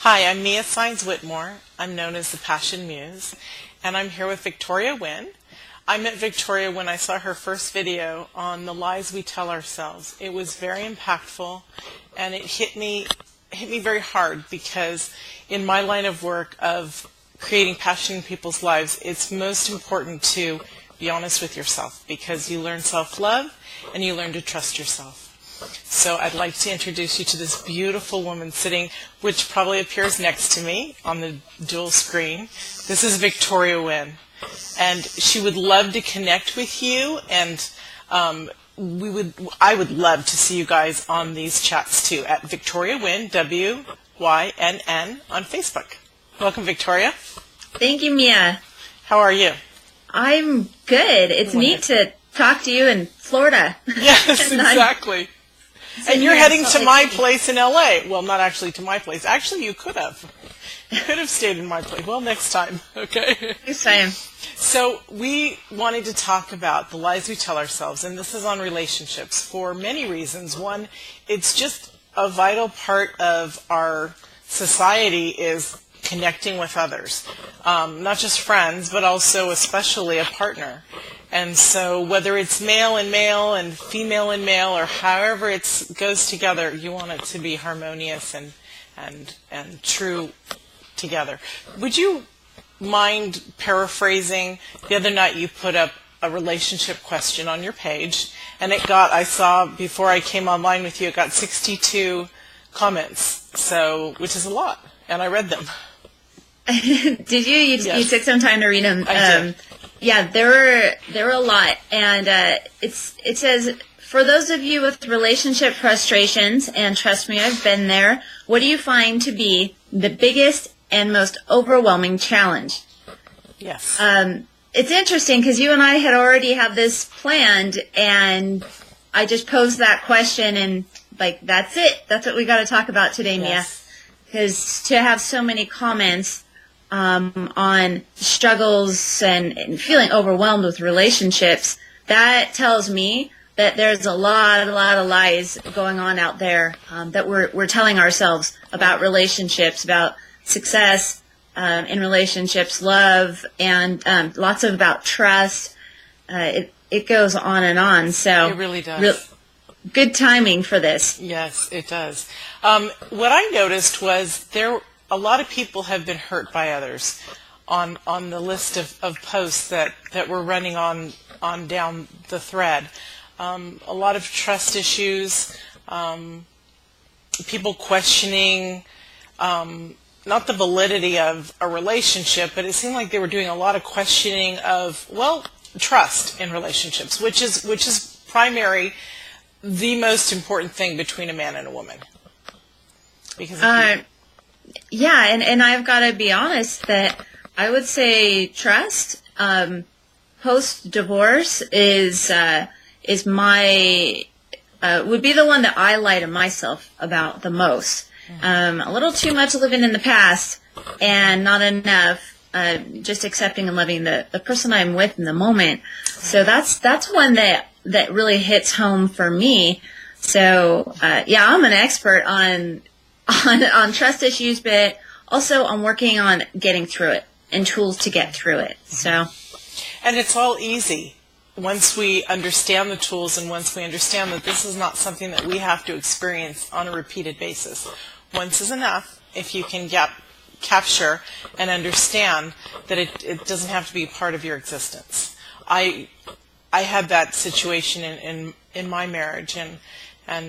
Hi, I'm Saenz Whitmore. I'm known as the Passion Muse, and I'm here with Victoria Wynn. I met Victoria when I saw her first video on the lies we tell ourselves. It was very impactful, and it hit me very hard because in my line of work of creating passion in people's lives, it's most important to be honest with yourself because you learn self-love and you learn to trust yourself. So I'd like to introduce you to this beautiful woman sitting, which probably appears next to me on the dual screen. This is Victoria Wynn, and she would love to connect with you, and I would love to see you guys on these chats too at Victoria Wynn, WYNN, on Facebook. Welcome, Victoria. Thank you, Mia. How are you? I'm good. It's neat to talk to you in Florida. Yes, exactly. And you're heading to my place in LA. Well, not actually to my place. Actually, you could have. You could have stayed in my place. Well, next time, okay? Next time. So we wanted to talk about the lies we tell ourselves, and this is on relationships for many reasons. One, it's just a vital part of our society is connecting with others, not just friends, but also especially a partner. And so whether it's male and female and male, or however it goes together, you want it to be harmonious and true together. Would you mind paraphrasing? The other night you put up a relationship question on your page, and I saw before I came online with you, it got 62 comments, which is a lot, and I read them. Did you? Yes. You took some time to read them. I did. Yeah, there were a lot, and it says, for those of you with relationship frustrations, and trust me, I've been there, what do you find to be the biggest and most overwhelming challenge? Yes. It's interesting because you and I had already had this planned, and I just posed that question, and that's it. That's what we got to talk about today, Mia. Yes. Because to have so many comments on struggles and feeling overwhelmed with relationships, that tells me that there's a lot of lies going on out there that we're telling ourselves about relationships, about success in relationships, love, and lots of about trust. It goes on and on. So it really does. Good timing for this. Yes, it does. What I noticed was a lot of people have been hurt by others on the list of posts that were running on down the thread. A lot of trust issues, people questioning not the validity of a relationship, but it seemed like they were doing a lot of questioning of, trust in relationships, which is primary, the most important thing between a man and a woman. Because yeah, and I've got to be honest that I would say trust post-divorce is my would be the one that I lie to myself about the most. A little too much living in the past and not enough just accepting and loving the person I'm with in the moment. So that's one that really hits home for me. So yeah, I'm an expert on trust issues, but also I'm working on getting through it and tools to get through it. So, and it's all easy once we understand the tools and once we understand that this is not something that we have to experience on a repeated basis. Once is enough if you can capture and understand that it doesn't have to be part of your existence. I had that situation in my marriage, and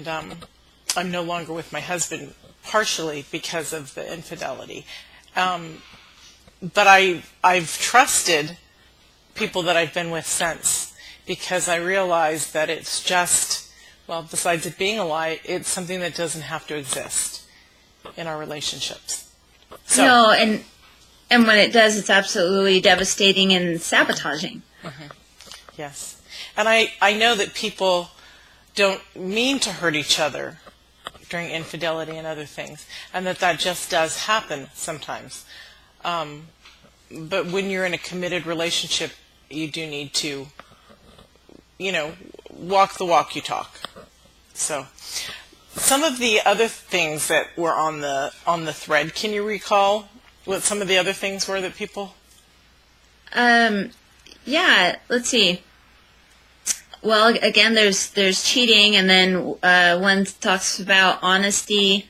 I'm no longer with my husband partially because of the infidelity. But I've trusted people that I've been with since because I realized that it's just, besides it being a lie, it's something that doesn't have to exist in our relationships. So, no, and when it does, it's absolutely devastating and sabotaging. Mm-hmm. Yes. And I know that people don't mean to hurt each other during infidelity and other things, and that just does happen sometimes. But when you're in a committed relationship, you do need to, walk the walk you talk. So some of the other things that were on the thread, can you recall what some of the other things were that people? Yeah, let's see. Well, again, there's cheating, and then one talks about honesty,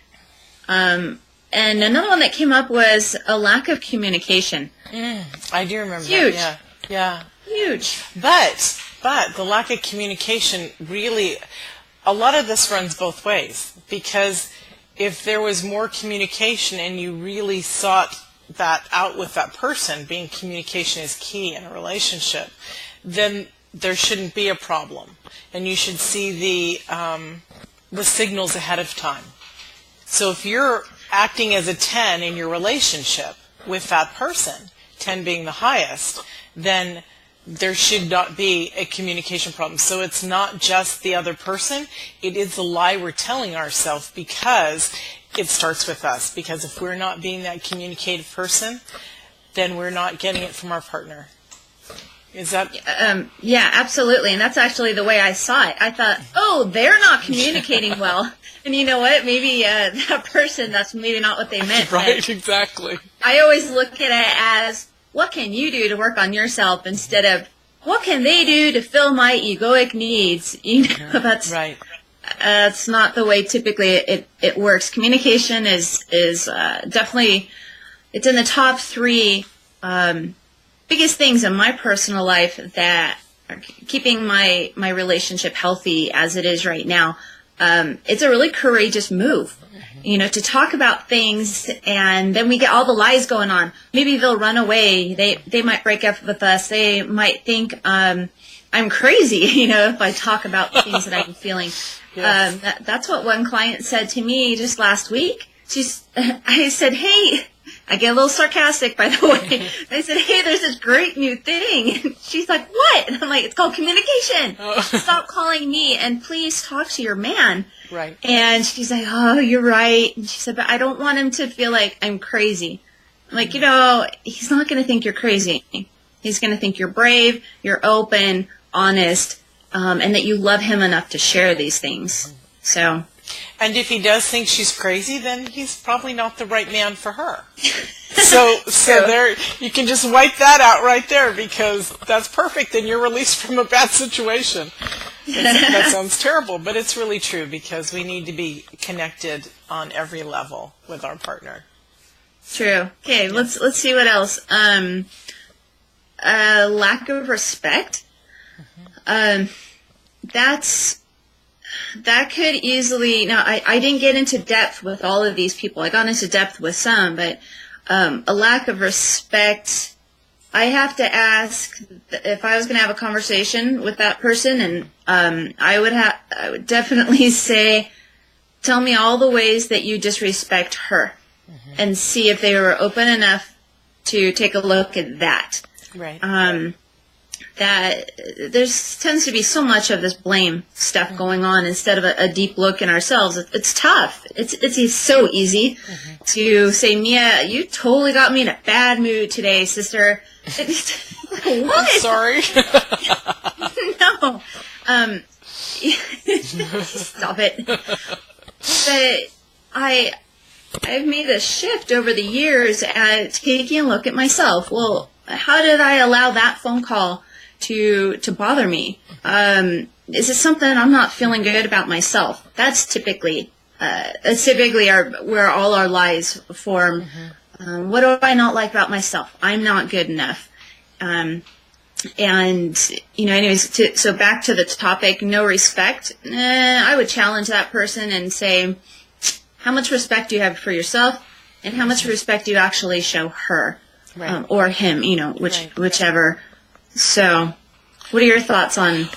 and another one that came up was a lack of communication. I do remember Huge. that. Yeah. Huge. But the lack of communication really, a lot of this runs both ways, because if there was more communication and you really sought that out with that person, being communication is key in a relationship, then there shouldn't be a problem, and you should see the signals ahead of time. So if you're acting as a 10 in your relationship with that person, 10 being the highest, then there should not be a communication problem. So it's not just the other person, it is the lie we're telling ourselves, because it starts with us. Because if we're not being that communicative person, then we're not getting it from our partner. Is that? Yeah, absolutely. And that's actually the way I saw it. I thought, oh, they're not communicating well. And you know what? Maybe that person, that's maybe not what they meant. Right, exactly. I always look at it as, what can you do to work on yourself, instead of, what can they do to fill my egoic needs? You know, that's right. That's not the way typically it works. Communication is definitely, it's in the top 3 biggest things in my personal life that are keeping my relationship healthy as it is right now. It's a really courageous move, you know, to talk about things, and then we get all the lies going on. Maybe they'll run away. They might break up with us. They might think I'm crazy, you know, if I talk about things that I'm feeling. Yes. That's what one client said to me just last week. I said, hey, I get a little sarcastic, by the way. I said, hey, there's this great new thing. And she's like, what? And I'm like, it's called communication. Stop calling me, and please talk to your man. Right. And she's like, oh, you're right. And she said, but I don't want him to feel like I'm crazy. I'm like, you know, he's not going to think you're crazy. He's going to think you're brave, you're open, honest, and that you love him enough to share these things. So. And if he does think she's crazy, then he's probably not the right man for her. So there, you can just wipe that out right there, because that's perfect, and you're released from a bad situation. That sounds terrible, but it's really true, because we need to be connected on every level with our partner. True. Okay, let's see what else. Lack of respect. That could easily, now I didn't get into depth with all of these people. I got into depth with some, but a lack of respect, I have to ask if I was going to have a conversation with that person, and I would definitely say, tell me all the ways that you disrespect her, and see if they were open enough to take a look at that. Right. That tends to be so much of this blame stuff going on instead of a deep look in ourselves. It's tough. It's so easy to say, Mia, you totally got me in a bad mood today, sister. What? I'm sorry. No. Stop it. But I've made a shift over the years at taking a look at myself. Well, how did I allow that phone call to bother me? Is it something I'm not feeling good about myself? That's typically where all our lies form. What do I not like about myself? I'm not good enough. And you know, anyways, so back to the topic, no respect. I would challenge that person and say, how much respect do you have for yourself, and how much respect do you actually show her? Right. Or him, you know, whichever. So, what are your thoughts on